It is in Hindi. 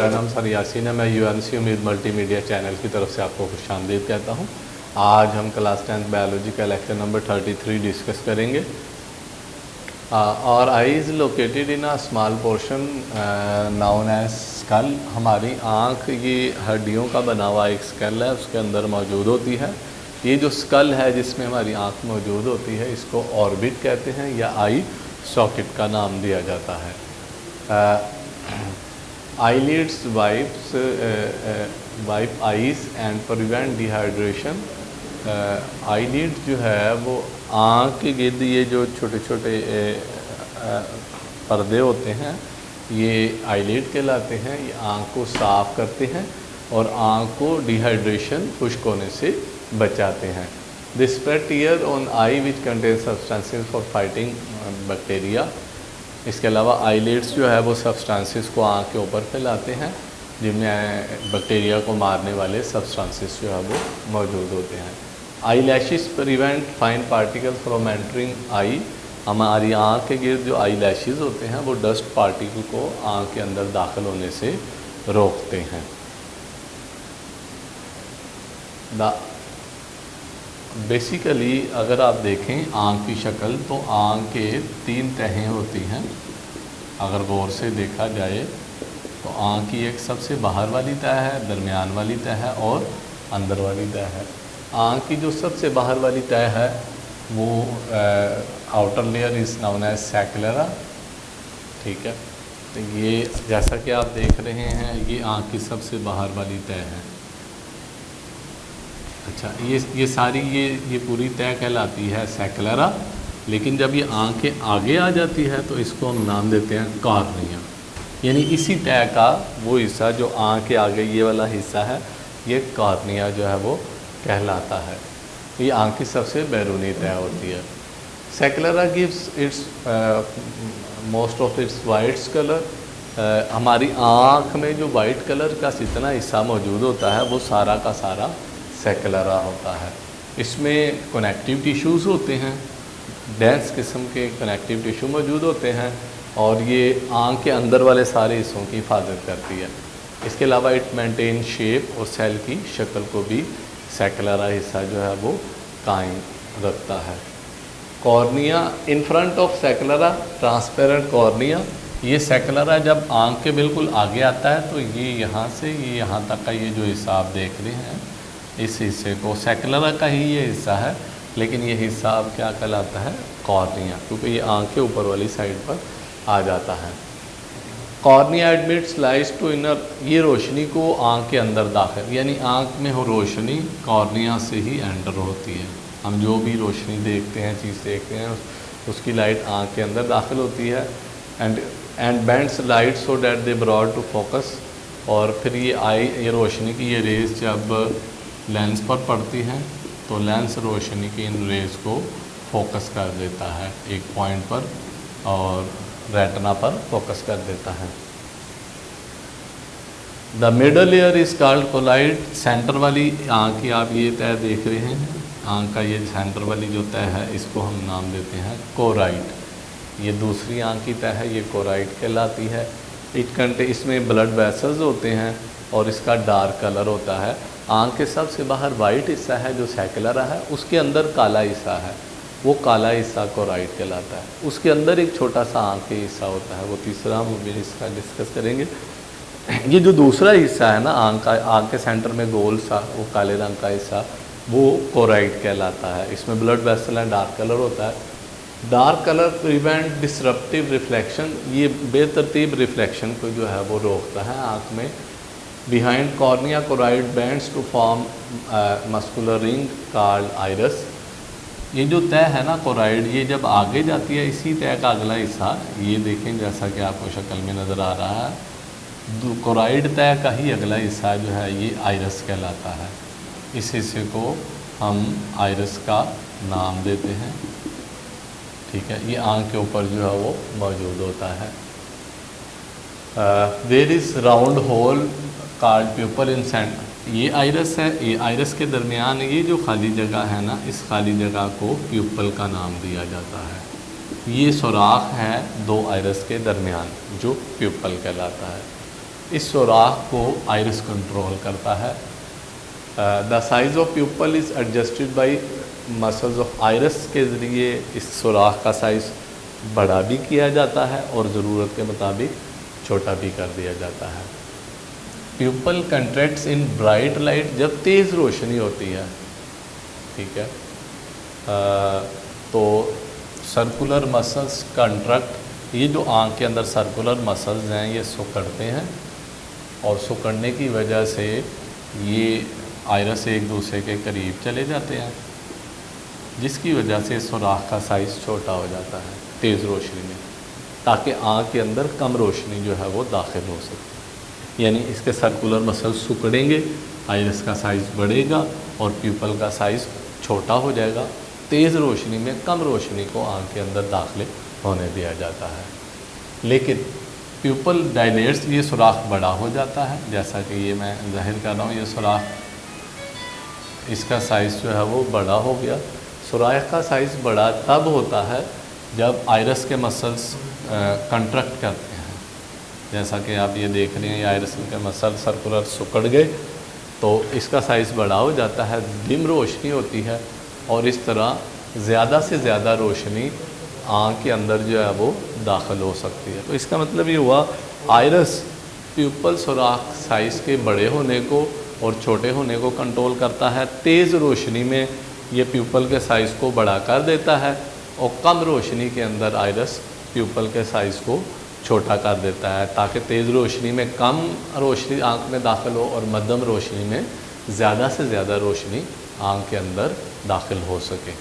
मेरा नाम सर यासीन है। मैं यूएनसी उम्मीद मल्टीमीडिया चैनल की तरफ से आपको खुशामदीद कहता हूँ। आज हम क्लास 10th बायोलॉजी का लेक्चर नंबर 33 डिस्कस करेंगे। और eye is located in a small portion known as skull. हमारी आँख ये हड्डियों का बना हुआ एक स्कल है, उसके अंदर मौजूद होती है। ये जो स्कल है जिसमें हमारी आँख मौजूद होती है, इसको ऑर्बिट कहते हैं या आई सॉकेट का नाम दिया जाता है। eyelids wipe eyes and prevent dehydration। eyelids जो है वो आँख के गिर्द ये जो छोटे छोटे पर्दे होते हैं, ये eyelid कहलाते हैं। ये आँख को साफ़ करते हैं और आँख को डिहाइड्रेशन खुश्क होने से बचाते हैं। They spread tear on eye which contains substances for fighting bacteria। इसके अलावा आईलिड्स जो है वो सब्सटेंसेस को आँख के ऊपर फैलाते हैं, जिनमें बैक्टीरिया को मारने वाले सब्सटेंसेस जो है वो मौजूद होते हैं। Eyelashes prevent fine particle from entering eye. हमारी आँख के गिर्द जो आई लैशेस होते हैं वो डस्ट पार्टिकल को आँख के अंदर दाखिल होने से रोकते हैं। बेसिकली अगर आप देखें आँख की शक्ल, तो आँख के 3 तहें होती हैं। अगर गौर से देखा जाए तो आँख की एक सबसे बाहर वाली तह है, दरमियान वाली तह है और अंदर वाली तह है। आँख की जो सबसे बाहर वाली तह है वो outer layer is known as sclera. ठीक है, तो ये जैसा कि आप देख रहे हैं, ये आँख की सबसे बाहर वाली तह है। अच्छा, ये सारी ये पूरी तय कहलाती है सैकुलरा। लेकिन जब ये आँख के आगे आ जाती है तो इसको हम नाम देते हैं कॉर्निया। यानी इसी तय का वो हिस्सा जो आँख के आगे ये वाला हिस्सा है, ये कॉर्निया जो है वो कहलाता है। ये आँख की सबसे बैरूनी तय होती है। Sclera gives its most of its whites colour. हमारी आँख में जो वाइट कलर का जितना हिस्सा मौजूद होता है वो सारा का सारा सैकुलरा होता है। इसमें कनेक्टिव टिश्यूज़ होते हैं, डेंस किस्म के कनेक्टिव टिश्यू मौजूद होते हैं, और ये आँख के अंदर वाले सारे हिस्सों की हिफाजत करती है। इसके अलावा इट मेंटेन शेप और सेल की शक्ल को भी सैकुलरा हिस्सा जो है वो कायम रखता है। Cornea in front of sclera transparent cornea. ये सैकुलरा जब आँख के बिल्कुल आगे आता है तो ये यहाँ से ये यहाँ तक का ये जो हिस्सा आप देख रहे हैं, इस हिस्से को सैकुलरा का ही ये हिस्सा है, लेकिन ये हिस्सा अब क्या कहलाता है, कॉर्निया, क्योंकि ये आँख के ऊपर वाली साइड पर आ जाता है। Cornea admits light to inner. ये रोशनी को आँख के अंदर दाखिल, यानी आँख में हो रोशनी कॉर्निया से ही एंटर होती है। हम जो भी रोशनी देखते हैं, चीज़ देखते हैं, उसकी लाइट आँख के अंदर दाखिल होती है। And bends light so that they broad to focus. और फिर ये रोशनी की ये रेज जब लेंस पर पड़ती हैं तो लेंस रोशनी की इन रेज़ को फोकस कर देता है एक पॉइंट पर, और रेटिना पर फोकस कर देता है। The middle layer is called choroid. Centre वाली आँख की आप ये तह देख रहे हैं, आँख का ये सेंटर वाली जो तह है, इसको हम नाम देते हैं कोराइड। ये दूसरी आँख की तह है, ये कोराइड कहलाती है। इसमें ब्लड वेसल्स होते हैं और इसका डार्क कलर होता है। आँख के सबसे बाहर वाइट हिस्सा है जो सैकुलरा है, उसके अंदर काला हिस्सा है, वो काला हिस्सा कोराइड कहलाता है। उसके अंदर एक छोटा सा आँख का हिस्सा होता है, वो तीसरा हम भी इसका डिस्कस करेंगे। ये जो दूसरा हिस्सा है ना आँख के सेंटर में गोल सा वो काले रंग का हिस्सा, वो कोराइड कहलाता है। इसमें ब्लड वेसल है, डार्क कलर होता है। Dark colour prevent disruptive reflection. ये बेतरतीब रिफ्लेक्शन को जो है वो रोकता है आँख में। Behind cornea choroid bends to form muscular ring called iris. ये जो तय है ना कोराइड, ये जब आगे जाती है, इसी तय का अगला हिस्सा ये देखें, जैसा कि आपको शक्ल में नज़र आ रहा है, कोराइड तय का ही अगला हिस्सा जो है ये आइरस कहलाता है। इस हिस्से को हम आइरस का नाम देते हैं। ठीक है, ये आँख के ऊपर जो है वो मौजूद होता है। There is round hole called pupil in centre. ये आइरस है, ये आइरस के दरमियान ये जो खाली जगह है ना, इस खाली जगह को प्यूपल का नाम दिया जाता है। ये सुराख है 2 आइरस के दरमियान जो प्यूपल कहलाता है। इस सुराख को आइरिस कंट्रोल करता है। The size of pupil is adjusted by muscles of iris के ज़रिए इस सुराख का साइज़ बड़ा भी किया जाता है और ज़रूरत के मुताबिक छोटा भी कर दिया जाता है। प्यूपल कंट्रैक्ट्स इन ब्राइट लाइट, जब तेज़ रोशनी होती है, ठीक है, तो सर्कुलर मसल्स कंट्रैक्ट, ये जो आँख के अंदर सर्कुलर मसल्स हैं ये सिकुड़ते हैं और सिकुड़ने की वजह से ये आइरिस एक दूसरे के करीब चले जाते हैं, जिसकी वजह से सुराख का साइज़ छोटा हो जाता है तेज़ रोशनी में, ताकि आँख के अंदर कम रोशनी जो है वो दाखिल हो सके। यानी इसके सर्कुलर मसल्स सिकुड़ेंगे, आइरिस का साइज़ बढ़ेगा और प्यूपल का साइज़ छोटा हो जाएगा। तेज़ रोशनी में कम रोशनी को आँख के अंदर दाखिल होने दिया जाता है। लेकिन प्यूपल डायलेट्स, ये सुराख बड़ा हो जाता है, जैसा कि ये मैं ज़ाहिर कर रहा हूँ, ये सुराख, इसका साइज़ जो है वो बड़ा हो गया। सुराख का साइज़ बड़ा तब होता है जब आइरिस के मसल्स कंट्रैक्ट करते हैं, जैसा कि आप ये देख रहे हैं, ये आइरिस के मसल सर्कुलर सिकुड़ गए तो इसका साइज़ बड़ा हो जाता है, डिम रोशनी होती है और इस तरह ज़्यादा से ज़्यादा रोशनी आँख के अंदर जो है वो दाखिल हो सकती है। तो इसका मतलब ये हुआ आइरिस प्यूपल सुराख साइज़ के बड़े होने को और छोटे होने को कंट्रोल करता है। तेज़ रोशनी में ये प्यूपल के साइज़ को बड़ा कर देता है और कम रोशनी के अंदर आइरिस प्यूपल के साइज़ को छोटा कर देता है, ताकि तेज़ रोशनी में कम रोशनी आँख में दाखिल हो और मध्यम रोशनी में ज़्यादा से ज़्यादा रोशनी आँख के अंदर दाखिल हो सके।